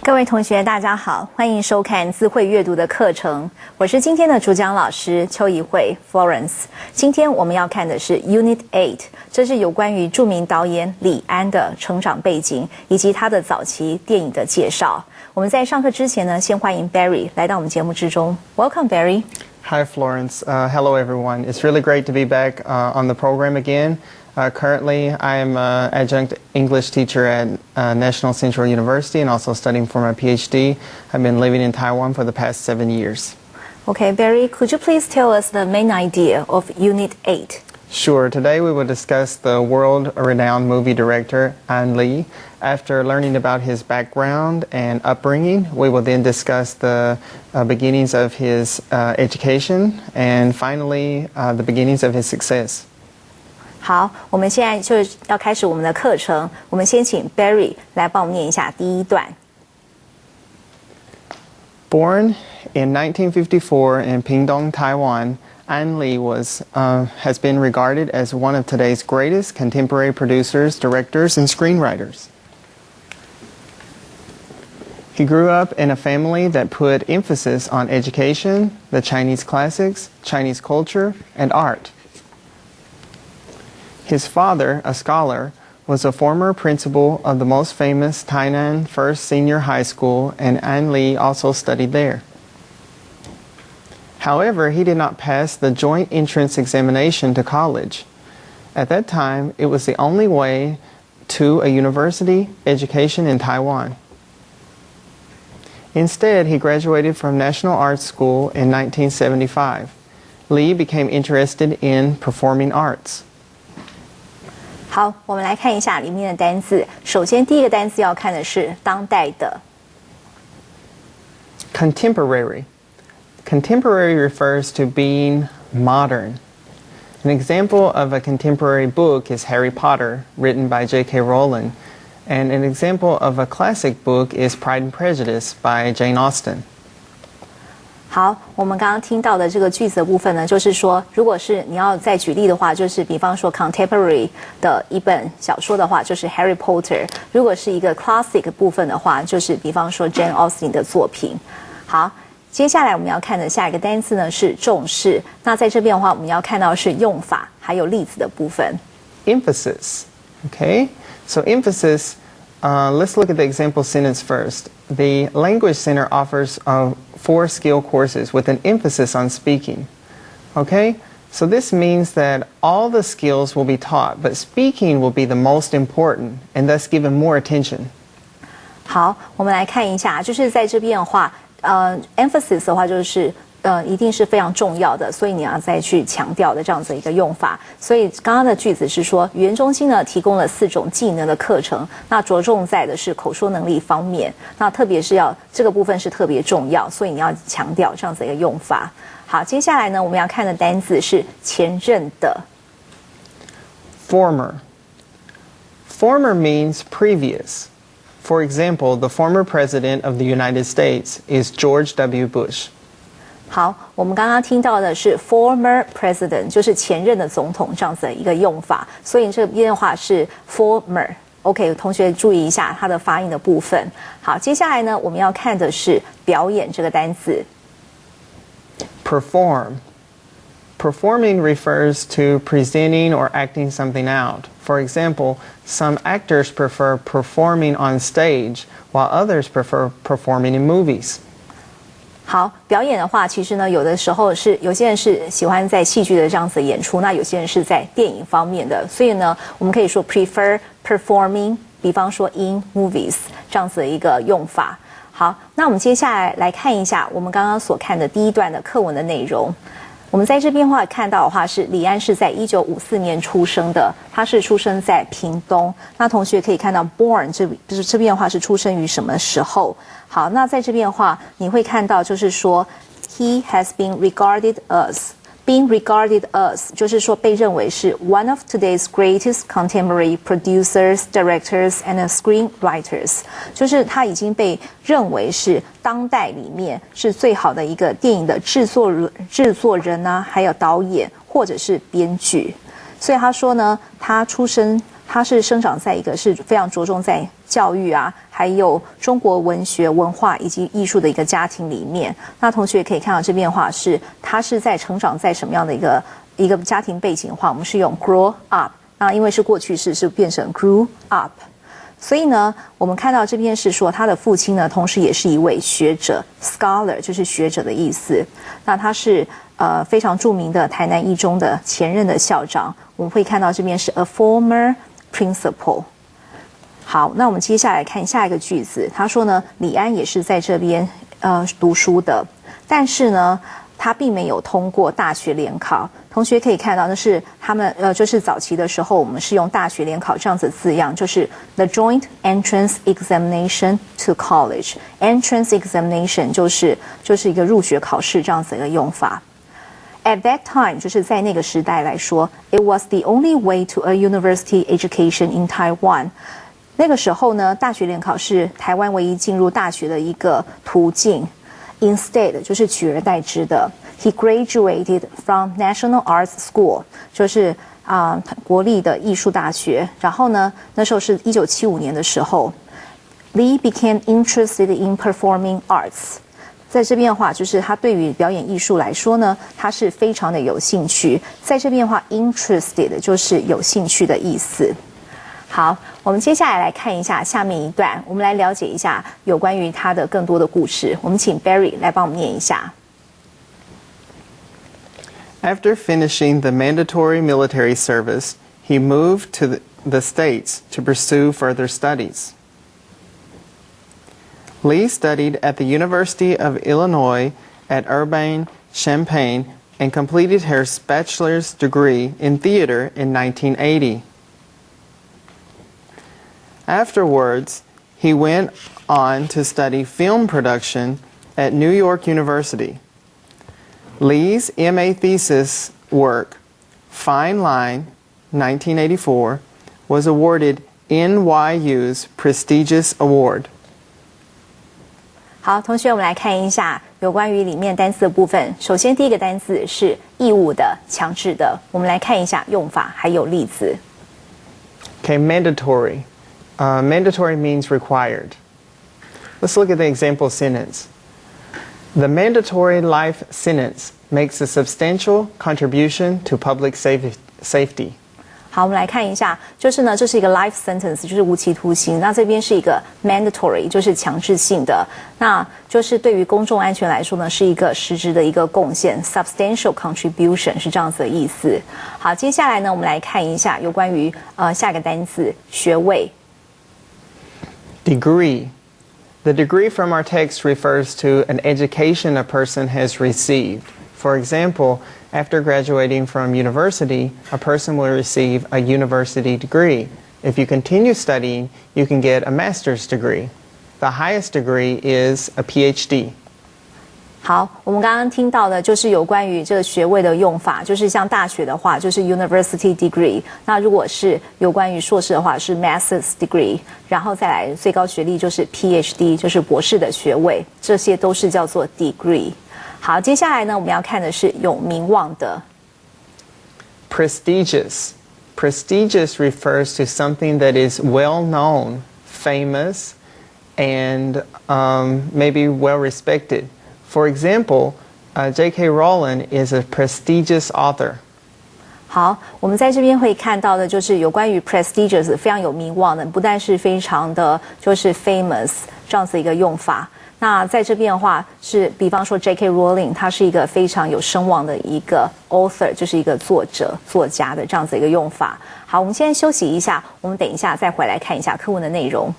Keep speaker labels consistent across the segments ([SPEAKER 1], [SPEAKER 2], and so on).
[SPEAKER 1] 各位同学大家好，欢迎收看字汇阅读的课程，我是今天的主讲老师邱怡慧 Florence。 今天我们要看的是 Unit 8， 这是有关于著名导演李安的成长背景以及他的早期电影的介绍。我们在上课之前呢，先欢迎 Barry 来到我们节目之中。 Welcome Barry.
[SPEAKER 2] Hi Florence. Hello everyone. It's really great to be back on the program again. Currently, I am an adjunct English teacher at National Central University and also studying for my PhD. I've been living in Taiwan for the past 7 years.
[SPEAKER 1] Okay, Barry, could you please tell us the main idea of Unit 8?
[SPEAKER 2] Sure. Today we will discuss the world-renowned movie director An Lee. After learning about his background and upbringing, we will then discuss the beginnings of his education and finally the beginnings of his success.
[SPEAKER 1] 好，我们现在就要开始我们的课程。我们先请 Barry 来帮我们念一下第一段。
[SPEAKER 2] Born in 1954 in Pingdong, Taiwan, An Lee has been regarded as one of today's greatest contemporary producers, directors, and screenwriters. He grew up in a family that put emphasis on education, the Chinese classics, Chinese culture, and art. His father, a scholar, was a former principal of the most famous Tainan First Senior High School, and An Lee also studied there. However, he did not pass the joint entrance examination to college. At that time, it was the only way to a university education in Taiwan. Instead, he graduated from National Art School in 1975. Lee became interested in performing arts.
[SPEAKER 1] 好，我们来看一下里面的单字。首先，第一个单词要看的是当代的。
[SPEAKER 2] Contemporary. Contemporary refers to being modern. An example of a contemporary book is Harry Potter, written by J.K. Rowling, and an example of a classic book is Pride and Prejudice by Jane Austen.
[SPEAKER 1] 好，我们刚刚听到的这个句子的部分呢，就是说，如果是你要再举例的话，就是比方说 contemporary 的一本小说的话，就是 Harry Potter； 如果是一个 classic 部分的话，就是比方说 Jane Austen 的作品。好，接下来我们要看的下一个单词呢是重视。那在这边的话，我们要看到是用法还有例子的部分。
[SPEAKER 2] Emphasis. Okay, so emphasis. Let's look at the example sentence first. The Language Center offers 4 skill courses with an emphasis on speaking. Okay, so this means that all the skills will be taught, but speaking will be the most important and thus given more attention.
[SPEAKER 1] 好，我们来看一下，就是在这边的话，emphasis 的话就是一定是非常重要的，所以你要再去强调的这样子一个用法。所以刚刚的句子是说，语言中心呢提供了4种技能的课程，那着重在的是口说能力方面，那特别是要这个部分是特别重要，所以你要强调这样子一个用法。好，接下来呢，我们要看的单字是前任的。
[SPEAKER 2] Former. Former means previous. For example, the former president of the United States is George W. Bush.
[SPEAKER 1] 好，我们刚刚听到的是 former president， 就是前任的总统这样子的一个用法，所以这边的话是 former。OK， 同学注意一下它的发音的部分。好，接下来呢，我们要看的是表演这个单词。
[SPEAKER 2] Perform. Performing refers to presenting or acting something out. For example, some actors prefer performing on stage, while others prefer performing in movies.
[SPEAKER 1] 好，表演的话，其实呢，有的时候是有些人是喜欢在戏剧的这样子演出，那有些人是在电影方面的，所以呢，我们可以说 prefer performing， 比方说 in movies 这样子的一个用法。好，那我们接下来来看一下我们刚刚所看的第一段的课文的内容。我们在这边的话看到的话是李安是在1954年出生的，他是出生在屏东。那同学可以看到 born 这边的话是出生于什么时候？好，那在这边的话你会看到就是说 he has been regarded as。Being regarded as 就是说被认为是 one of today's greatest contemporary producers, directors, and screenwriters， 就是他已经被认为是当代里面是最好的一个电影的制作人啊，还有导演或者是编剧。所以他说呢，他是生长在一个是非常着重在教育啊，还有中国文学文化以及艺术的一个家庭里面。那同学可以看到这边的话是他是在成长在什么样的一个家庭背景的话，我们是用 grow up， 那因为是过去式是变成 grew up。所以呢，我们看到这边是说他的父亲呢，同时也是一位学者 ，scholar 就是学者的意思。那他是非常著名的台南一中的前任的校长。我们会看到这边是 a former principal。好，那我们接下来看下一个句子，他说呢，李安也是在这边读书的，但是呢，他并没有通过大学联考。同学可以看到，那是他们就是早期的时候，我们是用大学联考这样子的字样，就是 the joint entrance examination to college。entrance examination 就是一个入学考试这样子的一个用法。At that time， 就是在那个时代来说 ，it was the only way to a university education in Taiwan。那个时候呢，大学联考是台湾唯一进入大学的一个途径。Instead， 就是取而代之的。He graduated from National Arts School， 就是国立的艺术大学。然后呢，那时候是1975年的时候 ，Lee became interested in performing arts。在这边的话，就是他对于表演艺术来说呢，他是非常的有兴趣。在这边的话 ，interested 就是有兴趣的意思。好，我们接下来看一下下面一段，我们来了解一下有关于他的更多的故事。我们请 Barry 来帮我们念一下。
[SPEAKER 2] After finishing the mandatory military service, he moved to the States to pursue further studies. Lee studied at the University of Illinois at Urbana-Champaign and completed his bachelor's degree in theater in 1980. Afterwards, he went on to study film production at New York University. Lee's MA thesis work, Fine Line, 1984, was awarded NYU's prestigious award.
[SPEAKER 1] 好，同学，我们来看一下有关于里面单词的部分。首先，第一个单词是义务的、强制的。我们来看一下用法还有例子。
[SPEAKER 2] Okay, mandatory. Mandatory means required. Let's look at the example sentence. The mandatory life sentence makes a substantial contribution to public safety.
[SPEAKER 1] 好，我们来看一下，就是呢，这是一个 life sentence， 就是无期徒刑。那这边是一个 mandatory， 就是强制性的。那就是对于公众安全来说呢，是一个实质的一个贡献 ，substantial contribution 是这样子的意思。好，接下来呢，我们来看一下有关于下一个单词学位。
[SPEAKER 2] Degree. The degree from our text refers to an education a person has received. For example, after graduating from university, a person will receive a university degree. If you continue studying, you can get a master's degree. The highest degree is a PhD.
[SPEAKER 1] 好，我们刚刚听到的就是有关于这个学位的用法，就是像大学的话就是 university degree， 那如果是有关于硕士的话是 master's degree， 然后再来最高学历就是 PhD， 就是博士的学位，这些都是叫做 degree。好，接下来呢，我们要看的是有名望的。
[SPEAKER 2] Prestigious. Prestigious refers to something that is well known, famous, and maybe well respected. For example, J.K. Rowling is a prestigious author.
[SPEAKER 1] 好，我们在这边会看到的就是有关于 prestigious 非常有名望的，不但是非常的就是 famous 这样子一个用法。那在这边的话是，比方说 J.K. Rowling， 他是一个非常有声望的一个 author， 就是一个作者、作家的这样子一个用法。好，我们现在休息一下，我们等一下再回来看一下课文的内容。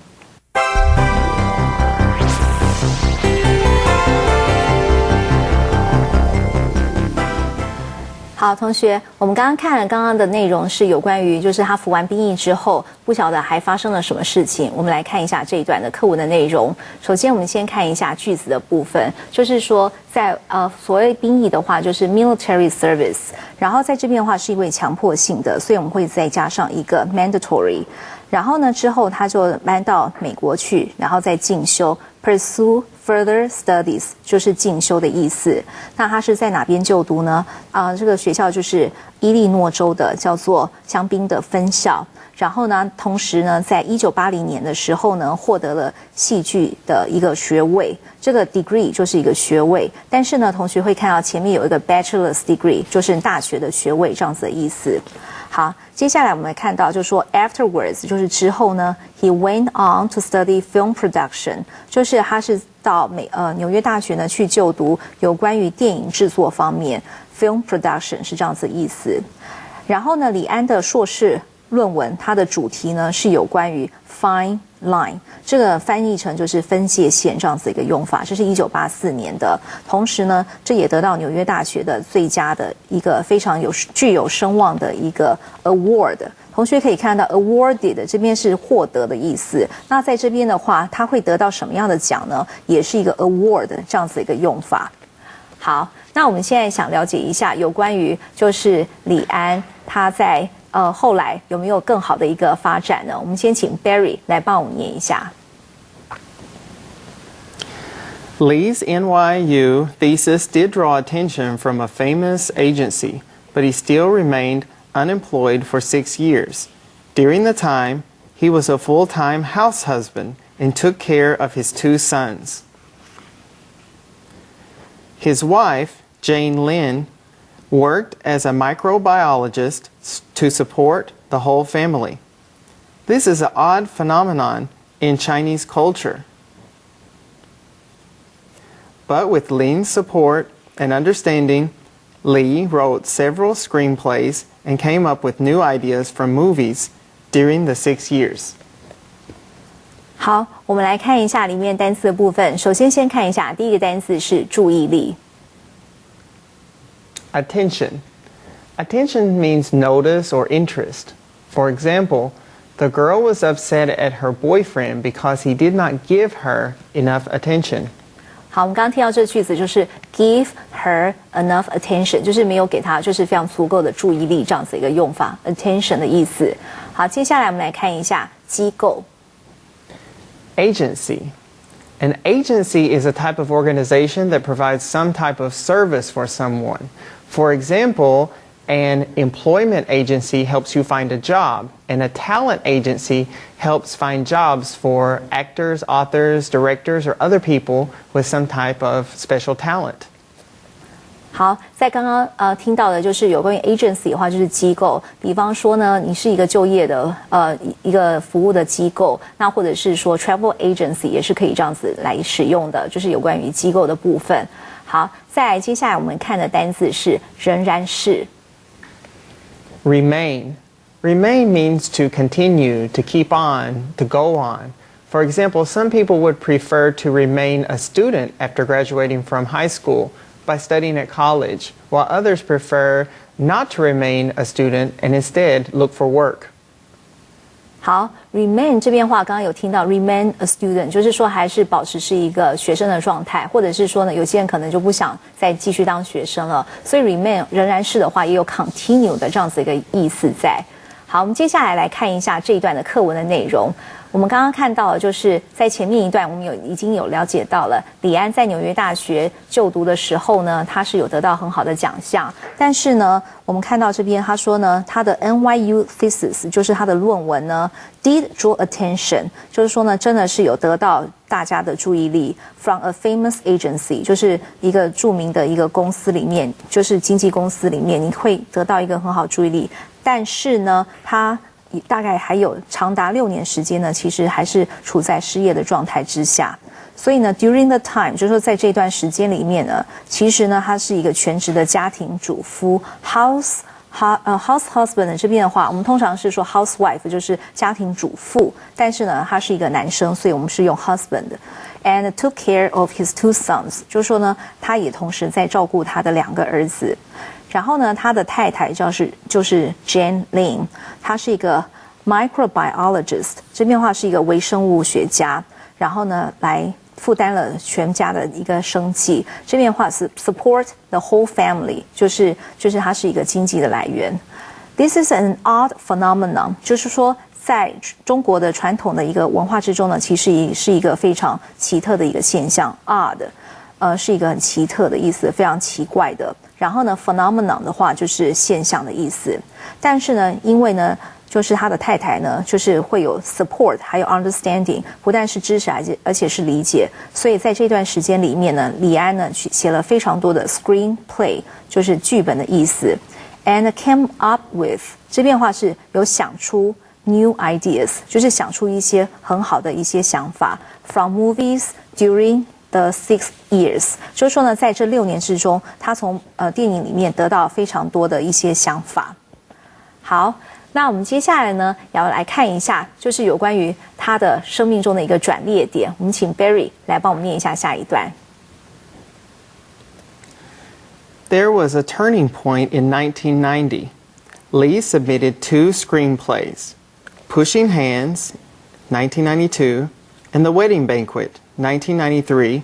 [SPEAKER 1] 好，同学，我们刚刚看了刚刚的内容是有关于，就是他服完兵役之后，不晓得还发生了什么事情。我们来看一下这一段的课文的内容。首先，我们先看一下句子的部分，就是说在所谓兵役的话，就是 military service， 然后在这边的话是因为强迫性的，所以我们会再加上一个 mandatory。然后呢，之后他就搬到美国去，然后再进修 ，pursue further studies 就是进修的意思。那他是在哪边就读呢？这个学校就是伊利诺州的，叫做香槟的分校。然后呢，同时呢，在1980年的时候呢，获得了戏剧的一个学位。这个 degree 就是一个学位，但是呢，同学会看到前面有一个 bachelor's degree， 就是大学的学位这样子的意思。好，接下来我们看到就是说 afterwards 就是之后呢 he went on to study film production， 就是他是到纽约大学呢去就读有关于电影制作方面 film production 是这样子的意思。然后呢，李安的硕士论文它的主题呢是有关于 fine line， 这个翻译成就是分界线这样子一个用法，这是1984年的。同时呢，这也得到纽约大学的最佳的一个非常具有声望的一个 award。同学可以看到 awarded 这边是获得的意思，那在这边的话，它会得到什么样的奖呢？也是一个 award 这样子一个用法。好，那我们现在想了解一下有关于就是李安他在后来有没有更好的一个发展呢？我们先请 Barry 来帮我们念一下。
[SPEAKER 2] Lee's NYU thesis did draw attention from a famous agency, but he still remained unemployed for 6 years. During the time, he was a full-time house husband and took care of his 2 sons. His wife, Jane Lynn, worked as a microbiologist to support the whole family. This is an odd phenomenon in Chinese culture. But with Lin's support and understanding, Lee wrote several screenplays and came up with new ideas from movies during the 6 years.
[SPEAKER 1] 好，我们来看一下里面单词的部分。首先看一下第一个单词是注意力。
[SPEAKER 2] Attention. Attention means notice or interest. For example, the girl was upset at her boyfriend because he did not give her enough attention.
[SPEAKER 1] 好，我们刚刚听到这个句子就是 give her enough attention， 就是没有给她就是非常足够的注意力这样子一个用法 ，attention 的意思。好，接下来我们来看一下机构。
[SPEAKER 2] Agency. An agency is a type of organization that provides some type of service for someone. For example, an employment agency helps you find a job, and a talent agency helps find jobs for actors, authors, directors, or other people with some type of special talent.
[SPEAKER 1] 好，在刚刚听到的就是有关于 agency 的话，就是机构。比方说呢，你是一个就业的一个服务的机构，那或者是说 travel agency 也是可以这样子来使用的，就是有关于机构的部分。好，再来接下来我们看的单字是仍然是。
[SPEAKER 2] Remain. Remain means to continue, to keep on, to go on. For example, some people would prefer to remain a student after graduating from high school by studying at college, while others prefer not to remain a student and instead look for work.
[SPEAKER 1] 好 ，remain 这边的话，刚刚有听到 remain a student， 就是说还是保持是一个学生的状态，或者是说呢，有些人可能就不想再继续当学生了，所以 remain 仍然是的话，也有 continue 的这样子一个意思在。好，我们接下来来看一下这一段的课文的内容。我们刚刚看到的就是在前面一段，我们已经有了解到了李安在纽约大学就读的时候呢，他是有得到很好的奖项。但是呢，我们看到这边他说呢，他的 NYU thesis 就是他的论文呢 did draw attention， 就是说呢，真的是有得到大家的注意力 from a famous agency， 就是一个著名的一个公司里面，就是经纪公司里面，你会得到一个很好注意力。但是呢，他大概还有长达6年时间呢，其实还是处在失业的状态之下。所以呢 ，during the time， 就是说在这段时间里面呢，其实呢，他是一个全职的家庭主妇 house husband 这边的话，我们通常是说 housewife， 就是家庭主妇，但是呢，他是一个男生，所以我们是用 husband。And took care of his 2 sons， 就是说呢，他也同时在照顾他的2个儿子。然后呢，他的太太就是 Jane Lynn， 她是一个 microbiologist， 这边的话是一个微生物学家，然后呢，来负担了全家的一个生计。这边的话是 support the whole family， 就是它是一个经济的来源。This is an odd phenomenon， 就是说在中国的传统的一个文化之中呢，其实也是一个非常奇特的一个现象 ，odd， 是一个很奇特的意思，非常奇怪的。然后呢 ，phenomenon 的话就是现象的意思。但是呢，因为呢，就是他的太太呢，就是会有 support， 还有 understanding， 不但是支持，而且是理解。所以在这段时间里面呢，李安呢写了非常多的 screenplay， 就是剧本的意思。And came up with 这边的话是有想出 new ideas， 就是想出一些很好的一些想法。From movies during the 6 years， 就是说呢，在这6年之中，他从电影里面得到非常多的一些想法。好。那我们接下来呢，也要来看一下，就是有关于他的生命中的一个转捩点。我们请 Barry 来帮我们念一下下一段。
[SPEAKER 2] There was a turning point in 1990. Lee submitted 2 screenplays, Pushing Hands, 1992, and The Wedding Banquet, 1993,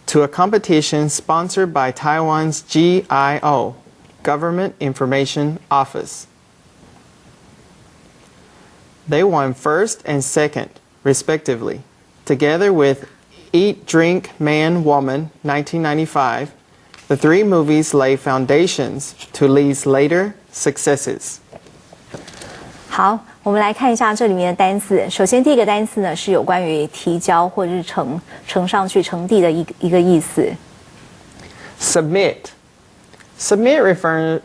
[SPEAKER 2] to a competition sponsored by Taiwan's GIO, Government Information Office. They won first and second, respectively, together with Eat, Drink, Man, Woman, 1995. The 3 movies lay foundations to Lee's later successes.
[SPEAKER 1] 好，我们来看一下这里面的单词。首先，第一个单词呢是有关于提交或者是呈上去、呈递的一个意思。
[SPEAKER 2] Submit. Submit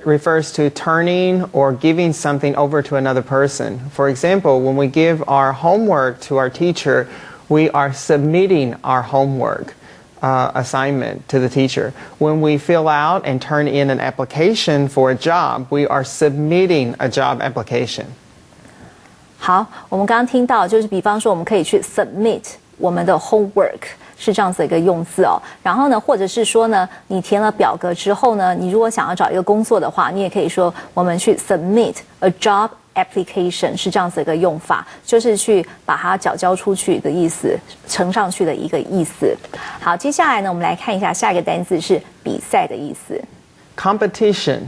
[SPEAKER 2] refers to turning or giving something over to another person. For example, when we give our homework to our teacher, we are submitting our homework assignment to the teacher. When we fill out and turn in an application for a job, we are submitting a job application.
[SPEAKER 1] 好，我们刚刚听到，就是比方说，我们可以去 submit 我们的 homework。是这样子的一个用字哦，然后呢，或者是说呢，你填了表格之后呢，你如果想要找一个工作的话，你也可以说我们去 submit a job application， 是这样子的一个用法，就是去把它缴交出去的意思，呈上去的一个意思。好，接下来呢，我们来看一下下一个单词是比赛的意思。
[SPEAKER 2] Competition.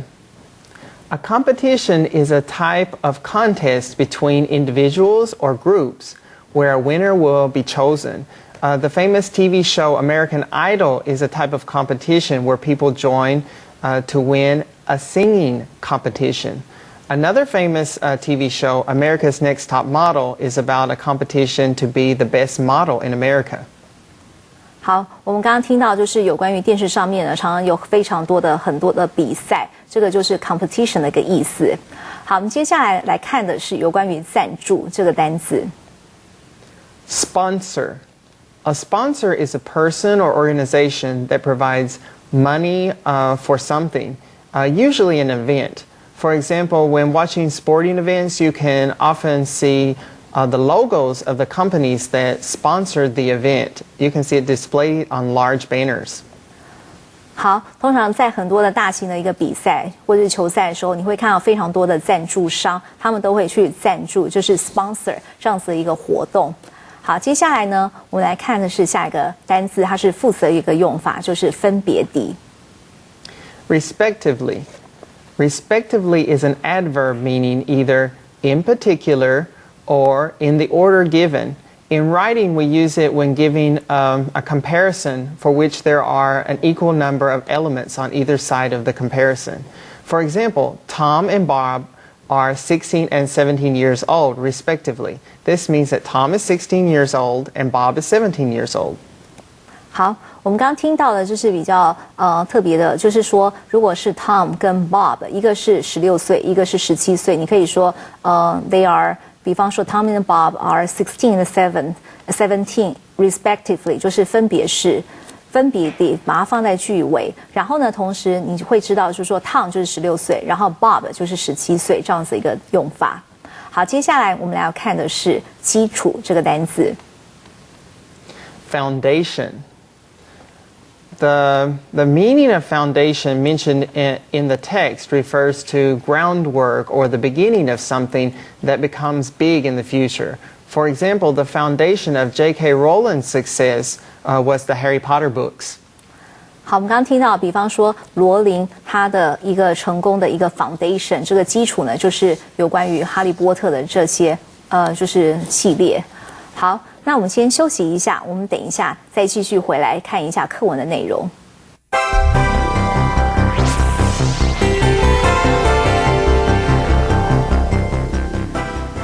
[SPEAKER 2] A competition is a type of contest between individuals or groups where a winner will be chosen. The famous TV show American Idol is a type of competition where people join to win a singing competition. Another famous TV show, America's Next Top Model, is about a competition to be the best model in America.
[SPEAKER 1] 好，我们刚刚听到就是有关于电视上面呢，常常有非常多的很多的比赛，这个就是 competition 的一个意思。好，我们接下来来看的是有关于赞助这个单词。
[SPEAKER 2] Sponsor. A sponsor is a person or organization that provides money for something, usually an event. For example, when watching sporting events, you can often see the logos of the companies that sponsored the event. You can see it displayed on large banners.
[SPEAKER 1] 好，通常在很多的大型的一个比赛或者是球赛的时候，你会看到非常多的赞助商，他们都会去赞助，就是 sponsor 这样子的一个活动。好，接下来呢，我们来看的是下一个单字，它是副词的一个用法，就是分别地。
[SPEAKER 2] Respectively. Respectively is an adverb meaning either in particular or in the order given. In writing, we use it when giving a comparison for which there are an equal number of elements on either side of the comparison. For example, Tom and Bob are 16 and 17 years old, respectively. This means that Tom is 16 years old and Bob is 17 years old.
[SPEAKER 1] 好，我们刚刚听到的就是比较特别的，就是说，如果是 Tom 跟 Bob， 一个是16岁，一个是17岁，你可以说they are， 比方说 Tom and Bob are 16 and 17 respectively， 就是分别地把它放在句尾，然后呢，同时你会知道，就是说 Tom 就是16岁，然后 Bob 就是17岁这样子一个用法。好，接下来我们来要看的是基础这个单词。
[SPEAKER 2] Foundation. The meaning of foundation mentioned in the text refers to groundwork or the beginning of something that becomes big in the future. For example, the foundation of J.K. Rowling's success was the Harry Potter books.
[SPEAKER 1] 好，我们刚刚听到，比方说罗琳她的一个成功的一个 foundation， 这个基础呢，就是有关于哈利波特的这些就是系列。好，那我们先休息一下，我们等一下再继续回来看一下课文的内容。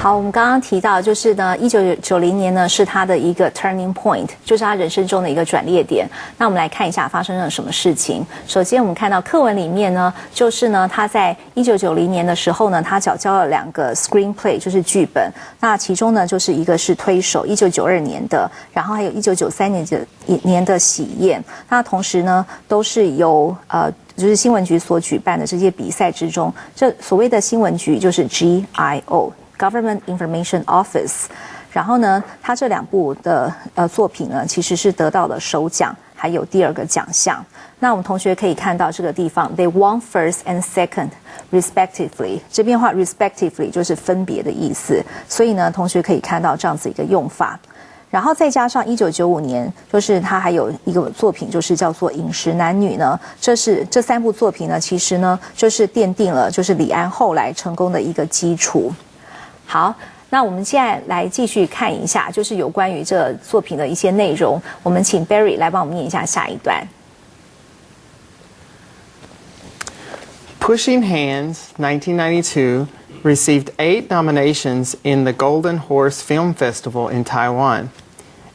[SPEAKER 1] 好，我们刚刚提到，就是呢，1990年呢是他的一个 turning point， 就是他人生中的一个转捩点。那我们来看一下发生了什么事情。首先，我们看到课文里面呢，就是呢，他在1990年的时候呢，他缴交了2个 screenplay， 就是剧本。那其中呢，就是一个是推手，1992年的，然后还有1993年的喜宴。那同时呢，都是由就是新闻局所举办的这些比赛之中，这所谓的新闻局就是 GIO。Government Information Office， 然后呢，他这2部的作品呢，其实是得到了首奖，还有第2个奖项。那我们同学可以看到这个地方 ，They won first and second respectively。这边话 respectively 就是分别的意思，所以呢，同学可以看到这样子一个用法。然后再加上1995年，就是他还有一个作品，就是叫做《饮食男女》呢。这3部作品呢，其实呢，就是奠定了就是李安后来成功的一个基础。好，那我们现在来继续看一下，就是有关于这作品的一些内容。我们请 Barry 来帮我们念一下下一段。
[SPEAKER 2] Pushing Hands, 1992, received 8 nominations in the Golden Horse Film Festival in Taiwan.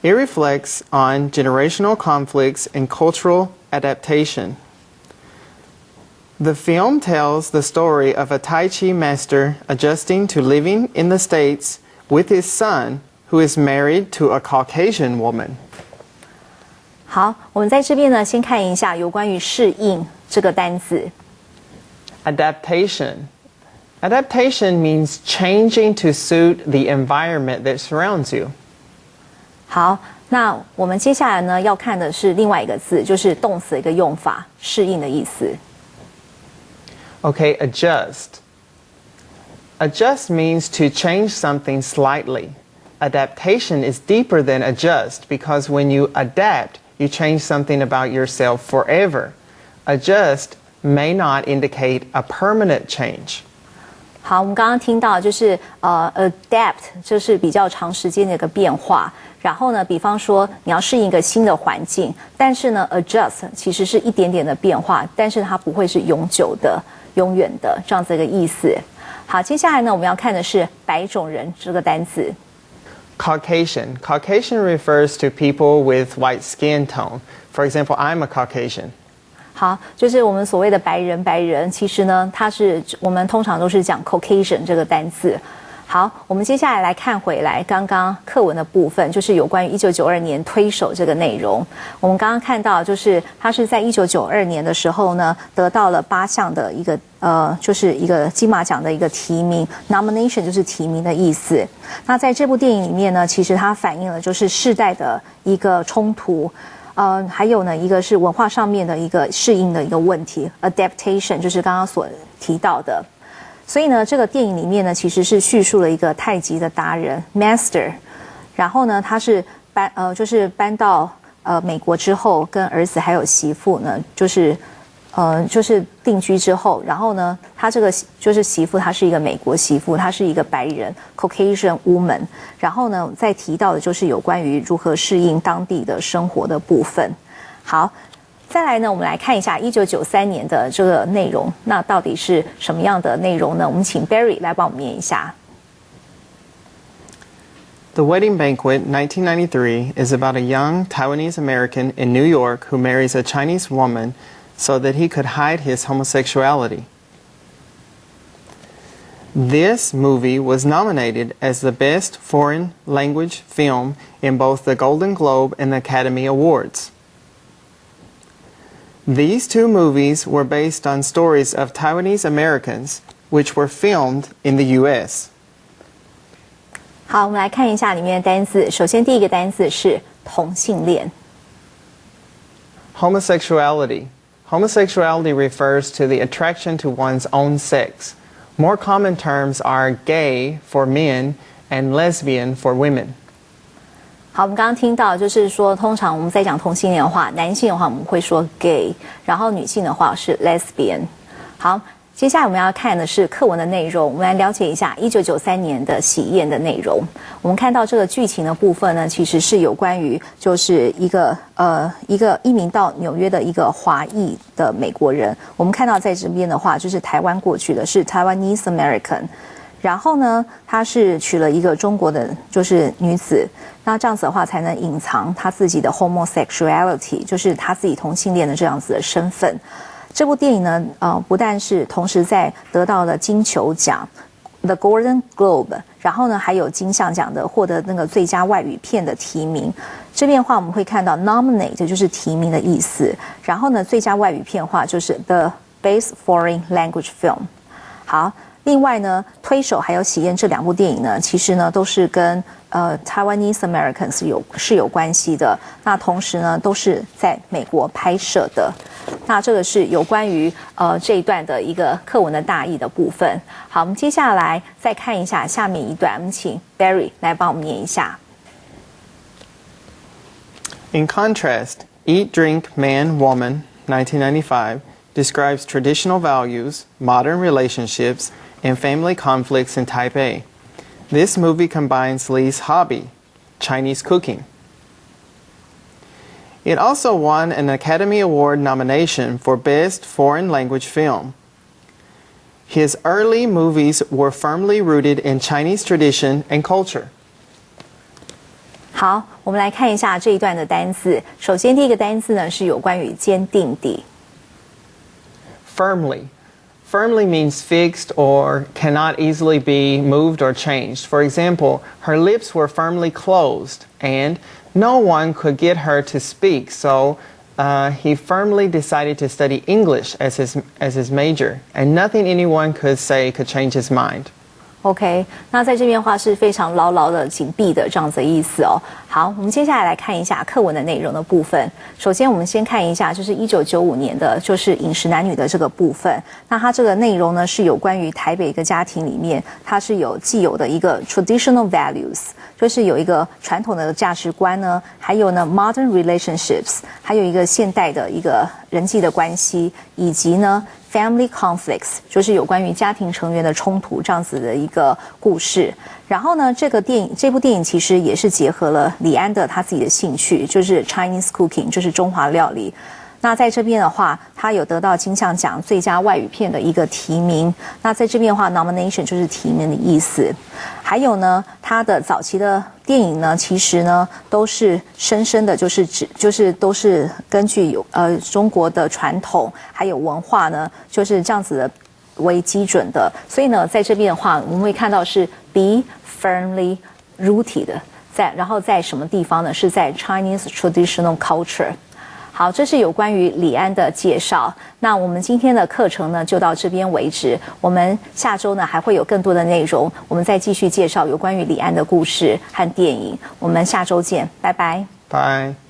[SPEAKER 2] It reflects on generational conflicts and cultural adaptation.The film tells the story of a Tai Chi master adjusting to living in the States with his son, who is married to a Caucasian woman.
[SPEAKER 1] 好，我们在这边呢，先看一下有关于适应这个单字。
[SPEAKER 2] Adaptation. Adaptation means changing to suit the environment that surrounds you.
[SPEAKER 1] 好，那我们接下来呢要看的是另外一个字，就是动词的一个用法，适应的意思。
[SPEAKER 2] Okay, adjust. Adjust means to change something slightly. Adaptation is deeper than adjust because when you adapt, you change something about yourself forever. Adjust may not indicate a permanent change.
[SPEAKER 1] 好，我们刚刚听到就是adapt 就是比较长时间的一个变化。然后呢，比方说你要适应一个新的环境，但是呢 adjust 其实是一点点的变化，但是它不会是永久的。永远的这样子一个意思。好，接下来呢，我们要看的是白种人这个单词。
[SPEAKER 2] Caucasian. Caucasian refers to people with white skin tone. For example, I'm a Caucasian.
[SPEAKER 1] 好，就是我们所谓的白人，其实呢，我们通常都是讲 Caucasian 这个单词。好，我们接下来看回来刚刚课文的部分，就是有关于1992年推手这个内容。我们刚刚看到，就是他是在1992年的时候呢，得到了8项的一个就是一个金马奖的一个提名 ，nomination 就是提名的意思。那在这部电影里面呢，其实它反映了就是世代的一个冲突。还有呢，一个是文化上面的一个适应的一个问题 ，adaptation 就是刚刚所提到的。所以呢，这个电影里面呢，其实是叙述了一个太极的达人 master， 然后呢，他是搬到美国之后，跟儿子还有媳妇呢，就是定居之后，然后呢，他这个就是媳妇，她是一个美国媳妇，她是一个白人 Caucasian woman， 然后呢，再提到的就是有关于如何适应当地的生活的部分。好。再来呢，我们来看一下1993年的这个内容，那到底是什么样的内容呢？我们请 Barry 来帮我们念一下。
[SPEAKER 2] The Wedding Banquet, 1993, is about a young Taiwanese American in New York who marries a Chinese woman so that he could hide his homosexuality. This movie was nominated as the best foreign language film in both the Golden Globe and the Academy Awards.These 2 movies were based on stories of Taiwanese Americans, which were filmed in the U.S.
[SPEAKER 1] 好，我们来看一下里面的单字。首先，第一个单字是同性恋。
[SPEAKER 2] Homosexuality. Homosexuality refers to the attraction to one's own sex. More common terms are gay for men and lesbian for women.
[SPEAKER 1] 好，我们刚刚听到就是说，通常我们在讲同性恋的话，男性的话我们会说 gay， 然后女性的话是 lesbian。好，接下来我们要看的是课文的内容，我们来了解一下1993年的喜宴的内容。我们看到这个剧情的部分呢，其实是有关于就是一个移民到纽约的一个华裔的美国人。我们看到在这边的话，就是台湾过去的是 Taiwanese American， 然后呢，他是娶了一个中国的就是女子，那这样子的话才能隐藏他自己的 homosexuality， 就是他自己同性恋的这样子的身份。这部电影呢，不但是同时在得到了金球奖 The Golden Globe， 然后呢还有金像奖的获得那个最佳外语片的提名。这边的话我们会看到 nominate 就是提名的意思，然后呢最佳外语片的话就是 The Best Foreign Language Film。好，另外呢推手还有喜宴这2部电影呢，其实呢都是跟Taiwanese Americans 是有关系的。那同时呢都是在美国拍摄的。那这个是有关于这一段的一个课文的大意的部分。好，我们接下来再看一下下面一段，我们请 Barry 来帮我们念一下。
[SPEAKER 2] In contrast, Eat, Drink, Man, Woman, 1995, describes traditional values, modern relationships, and family conflicts in Taipei. This movie combines Lee's hobby, Chinese cooking. It also won an Academy Award nomination for Best Foreign Language Film. His early movies were firmly rooted in Chinese tradition and culture.
[SPEAKER 1] 好，我们来看一下这一段的单字。首先，第一个单字呢是有关于坚定地。
[SPEAKER 2] Firmly. Firmly means fixed or cannot easily be moved or changed. For example, her lips were firmly closed and no one could get her to speak, so he firmly decided to study English as his major, and nothing anyone could say could change his mind.
[SPEAKER 1] OK， 那在这边的话是非常牢牢的紧闭的这样子的意思哦。好，我们接下来来看一下课文的内容的部分。首先，我们先看一下就是1995年的，就是饮食男女的这个部分。那它这个内容呢是有关于台北一个家庭里面，它是有既有的一个 traditional values， 就是有一个传统的价值观呢，还有呢 modern relationships， 还有一个现代的一个人际的关系，以及呢family conflicts， 就是有关于家庭成员的冲突这样子的一个故事。然后呢，这部电影其实也是结合了李安的他自己的兴趣，就是 Chinese cooking， 就是中华料理。那在这边的话，他有得到金像奖最佳外语片的一个提名。那在这边的话 ，nomination 就是提名的意思。还有呢，他的早期的电影呢，其实呢都是深深的，就是都是根据中国的传统还有文化呢，就是这样子的为基准的。所以呢，在这边的话，我们会看到是 be firmly rooted， 然后在什么地方呢？是在 Chinese traditional culture。好，这是有关于李安的介绍。那我们今天的课程呢，就到这边为止。我们下周呢还会有更多的内容，我们再继续介绍有关于李安的故事和电影。我们下周见，拜拜。
[SPEAKER 2] Bye.